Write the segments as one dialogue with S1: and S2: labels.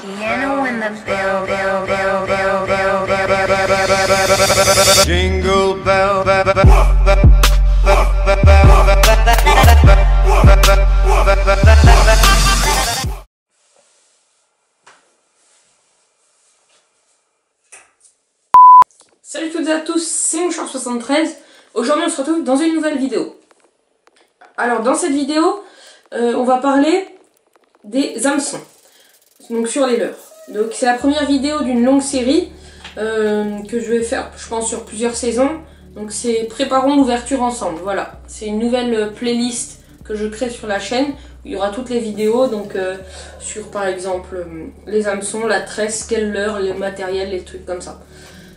S1: piano in the bill.
S2: Jingle bell.
S3: Salut toutes et à tous, c'est Mouchard73. Aujourd'hui on se retrouve dans une nouvelle vidéo. Alors dans cette vidéo, on va parler des hameçons, donc sur les leurres. Donc c'est la première vidéo d'une longue série que je vais faire, je pense, sur plusieurs saisons. Donc c'est Préparons l'ouverture ensemble, voilà. C'est une nouvelle playlist que je crée sur la chaîne, où il y aura toutes les vidéos, donc sur par exemple les hameçons, la tresse, quelle leurre, le matériel, les trucs comme ça.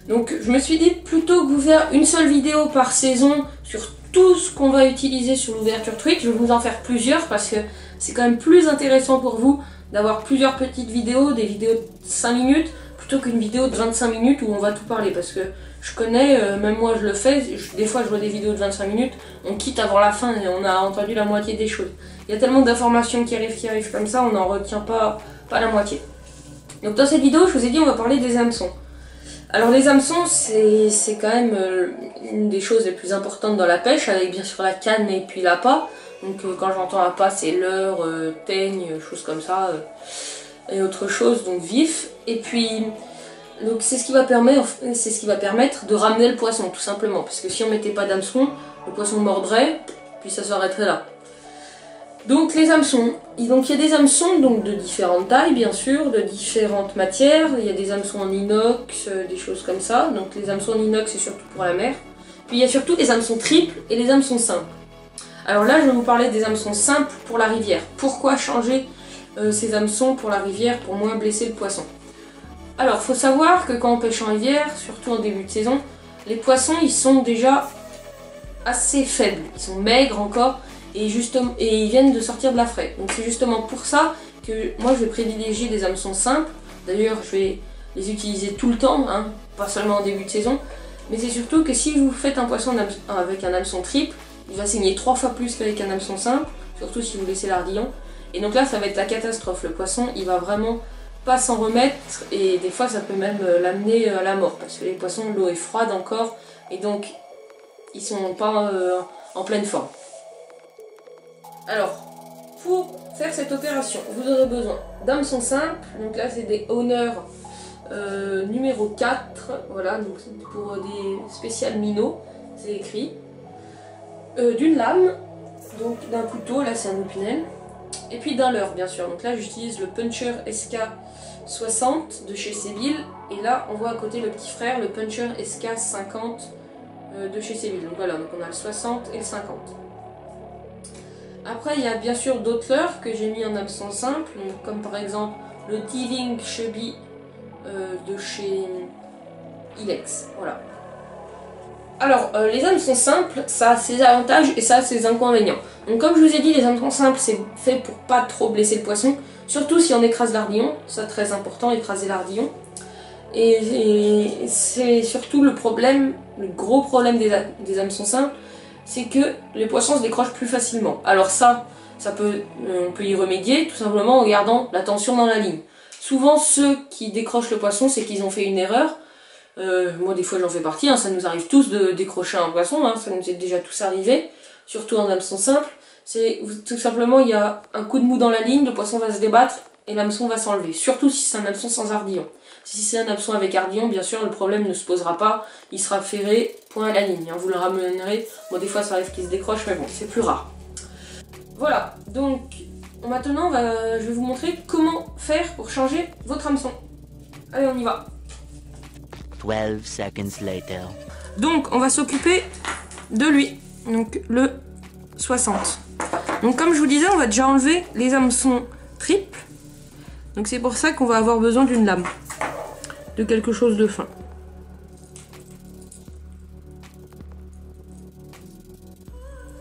S3: Donc je me suis dit, plutôt que vous faire une seule vidéo par saison sur tout ce qu'on va utiliser sur l'ouverture Twitch, je vais vous en faire plusieurs parce que c'est quand même plus intéressant pour vous d'avoir plusieurs petites vidéos, des vidéos de 5 minutes, plutôt qu'une vidéo de 25 minutes où on va tout parler. Parce que je connais, même moi je le fais, des fois je vois des vidéos de 25 minutes, on quitte avant la fin et on a entendu la moitié des choses. Il y a tellement d'informations qui arrivent comme ça, on n'en retient pas la moitié. Donc dans cette vidéo, je vous ai dit, on va parler des hameçons. Alors les hameçons, c'est quand même une des choses les plus importantes dans la pêche, avec bien sûr la canne et puis l'appât. Donc quand j'entends appât, c'est leurre, teigne, choses comme ça, et autre chose, donc vif. Et puis, donc c'est ce qui va permettre de ramener le poisson, tout simplement. Parce que si on mettait pas d'hameçon, le poisson mordrait, puis ça s'arrêterait là. Donc les hameçons, donc il y a des hameçons donc de différentes tailles bien sûr, de différentes matières, il y a des hameçons en inox, des choses comme ça, donc les hameçons en inox c'est surtout pour la mer. Puis il y a surtout les hameçons triples et les hameçons simples. Alors là je vais vous parler des hameçons simples pour la rivière. Pourquoi changer ces hameçons pour la rivière pour moins blesser le poisson? Alors faut savoir que quand on pêche en rivière, surtout en début de saison, les poissons ils sont déjà assez faibles, ils sont maigres encore. Et ils viennent de sortir de la fraie. Donc c'est justement pour ça que moi je vais privilégier des hameçons simples. D'ailleurs je vais les utiliser tout le temps, hein, pas seulement en début de saison. Mais c'est surtout que si vous faites un poisson avec un hameçon triple, il va saigner 3 fois plus qu'avec un hameçon simple. Surtout si vous laissez l'ardillon. Et donc là ça va être la catastrophe. Le poisson il va vraiment pas s'en remettre. Et des fois ça peut même l'amener à la mort. Parce que les poissons, l'eau est froide encore. Et donc ils sont pas en pleine forme. Alors, pour faire cette opération, vous aurez besoin d'hameçons simples. Donc là, c'est des Honor numéro 4. Voilà, donc c'est pour des spéciales minots, c'est écrit. D'une lame, donc d'un couteau, là c'est un opinel. Et puis d'un leurre, bien sûr. Donc là, j'utilise le Puncher SK60 de chez Seville. Et là, on voit à côté le petit frère, le Puncher SK50 de chez Seville. Donc voilà, donc on a le 60 et le 50. Après, il y a bien sûr d'autres leurres que j'ai mis en hameçon simple, comme par exemple le Teeling Chubby de chez Ilex. Voilà. Alors, les hameçons simples, ça a ses avantages et ça a ses inconvénients. Donc comme je vous ai dit, les hameçons simples, c'est fait pour pas trop blesser le poisson, surtout si on écrase l'ardillon, ça très important, écraser l'ardillon. Et c'est surtout le gros problème des hameçons simples, c'est que les poissons se décrochent plus facilement. Alors on peut y remédier tout simplement en gardant la tension dans la ligne. Souvent ceux qui décrochent le poisson, c'est qu'ils ont fait une erreur. Moi des fois j'en fais partie, hein, ça nous arrive tous de décrocher un poisson, hein, ça nous est déjà tous arrivé, surtout en hameçon simple. C'est tout simplement il y a un coup de mou dans la ligne, le poisson va se débattre et l'hameçon va s'enlever. Surtout si c'est un hameçon sans ardillon. Si c'est un hameçon avec ardillon, bien sûr, le problème ne se posera pas. Il sera ferré, point à la ligne. Hein, vous le ramènerez. Bon, des fois, ça arrive qu'il se décroche, mais bon, c'est plus rare. Voilà. Donc, maintenant, je vais vous montrer comment faire pour changer votre hameçon. Allez, on y va.
S4: 12 seconds later.
S3: Donc, on va s'occuper de lui. Donc, le 60. Donc, comme je vous disais, on va déjà enlever les hameçons triples. Donc, c'est pour ça qu'on va avoir besoin d'une lame. De quelque chose de fin.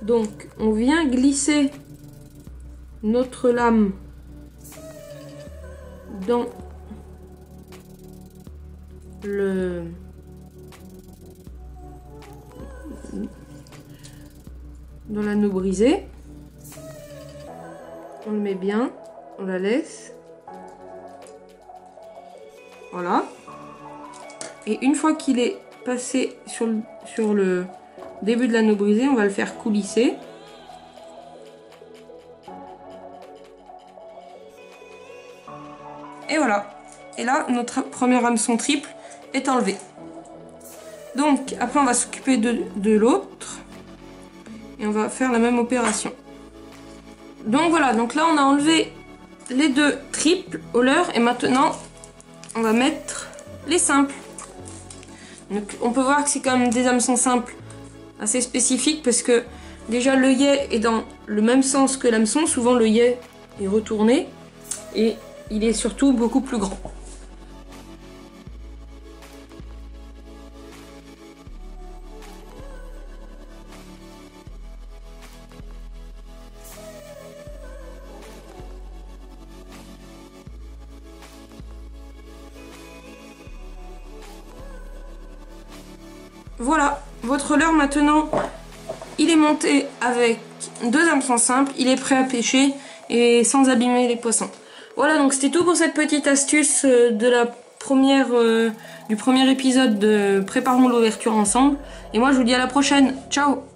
S3: Donc on vient glisser notre lame dans l'anneau brisé. On le met bien, on la laisse. Voilà. Et une fois qu'il est passé sur le début de l'anneau brisé, on va le faire coulisser. Et voilà. Et là, notre premier hameçon triple est enlevé. Donc, après, on va s'occuper de l'autre. Et on va faire la même opération. Donc voilà, donc là, on a enlevé les deux triples au leurre. Et maintenant, on va mettre les simples. Donc, on peut voir que c'est quand même des hameçons simples assez spécifiques parce que déjà, l'œillet est dans le même sens que l'hameçon. Souvent, l'œillet est retourné et il est surtout beaucoup plus grand. Voilà, votre leurre maintenant, il est monté avec deux hameçons simples, il est prêt à pêcher et sans abîmer les poissons. Voilà, donc c'était tout pour cette petite astuce de du premier épisode de Préparons l'ouverture ensemble. Et moi je vous dis à la prochaine, ciao!